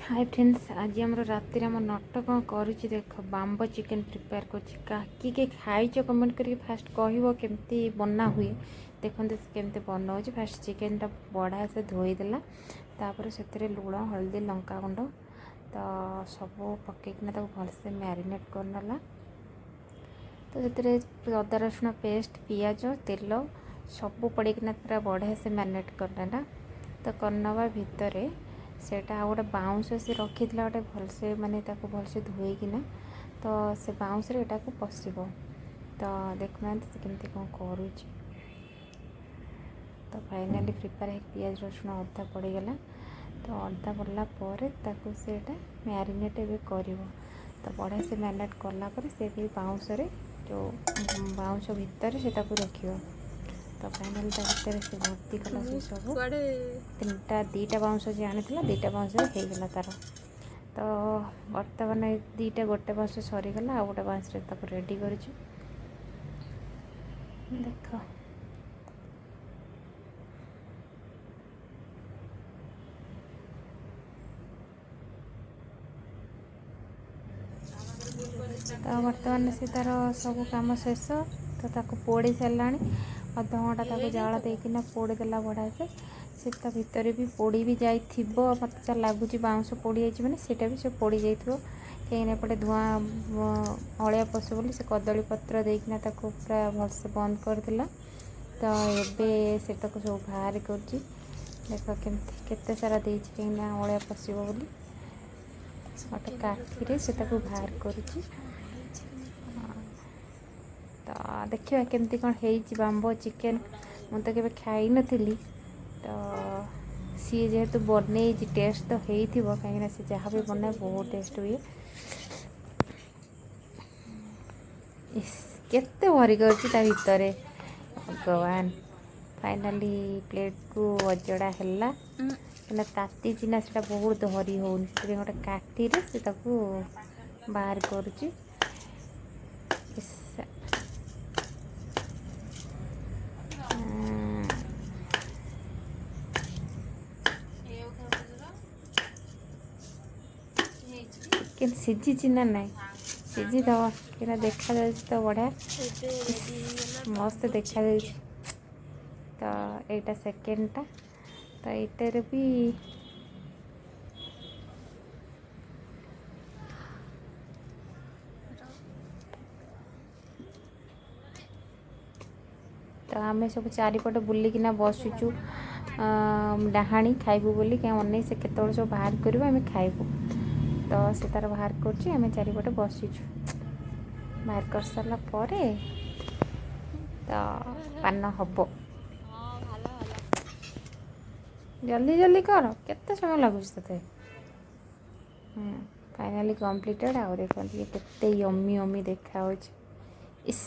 Hi friends, आज आम राति आम नट कौन करुच्ची देख बाम्बो चिकेन प्रिपेयर कर खाई कमेंट करके फास्ट कह केमती बना हुए देखते केमती बनाऊँ। फास्ट चिकेन टा बढ़िया से धोईदेला तापर से लुण हल्दी लंका गुंड तो सब पकईकिना भलसे मैरिनेट करनेला। तो से अदा रसुण पेस्ट पियाज तेल सब पड़ीकिना पूरा बढ़िया से मैरिनेट करनेला। तो करनवा भितर सेटा आ गोटे बाउंश से रखी गोटे भलसे माने ताको भलसे धोईकिना तो से बाउंश रे एटा को पशिबो। तो देखुना से केमती कौन करुच्ची। तो फाइनाली प्रिपेयर है पियाज रसुण अदा पड़ीगला। तो अदा पड़ला पर ताको सेटा मैरिनेट एबे करिवो। तो बढ़िया से मैरिनेट कला पर से भी बाउंश रे जो बाउंश भितर से ताको रखियो। तो फाइनाली भितर से भर्ती कला से सब दीटा बाउंश जी आनी दीटा बाउंश होगला तार। तो बर्तमान दीटा गोटे बाउंश सरीगला आ गोटे बाउंश रेडी कर देख। तो बर्तमान से तार सब कम शेष। तो ताको पोड़ी सारा अध घंटा ताको जाल देकिना पोड़ीदेला बढ़िया से भितर भी पोड़ी भी जाइ मत जहाँ लगुच बाउंश पोड़ी जाइए मैंने सीटा भी सब पोड़ी जाइए कहीं एपटे धुआं अलिया पशु बोली से कदली पत्र देकिना ताको पूरा भलसे बंद करदेला। तो एबे से सब बाहर कर देख केते सारा देछि कहीं अलिया पशिबो बोली गोटे काठी से बाहर करुच्ची। तो देखिए केमती कौन है बाम्बो चिकेन मुझे तो केवे खाई नथिली। तो सी जेहेतु बन टेस्ट तो हो कहीं सी जहाँ भी बनाए बहुत टेस्ट हुए। केते भरी कर भितर भगवान। फाइनाली प्लेट को अजड़ा है ना ताती चिना से बहुत धरी हो गोटे काठी से बाहर करुच्ची। चिकेन सीझी ना ना सीझी दब कि देखा तो बढ़िया मस्त देखा। तो यहाँ सेकेंडटा तो यार भी तो आम सब चारिपट बुलिकिना बसुचु डाहाणी खाइबू बोली क्या अनै से केत सब बाहर कर खाइबू। तो से तार बाहर कर चारिपटे बसीचु बाहर कर सारा पर तो पान हम जल्दी जल्दी कर केते समय लगुच ते। फाइनाली कंप्लीटेड आ देखिए केते यम्मी यम्मी देखा इस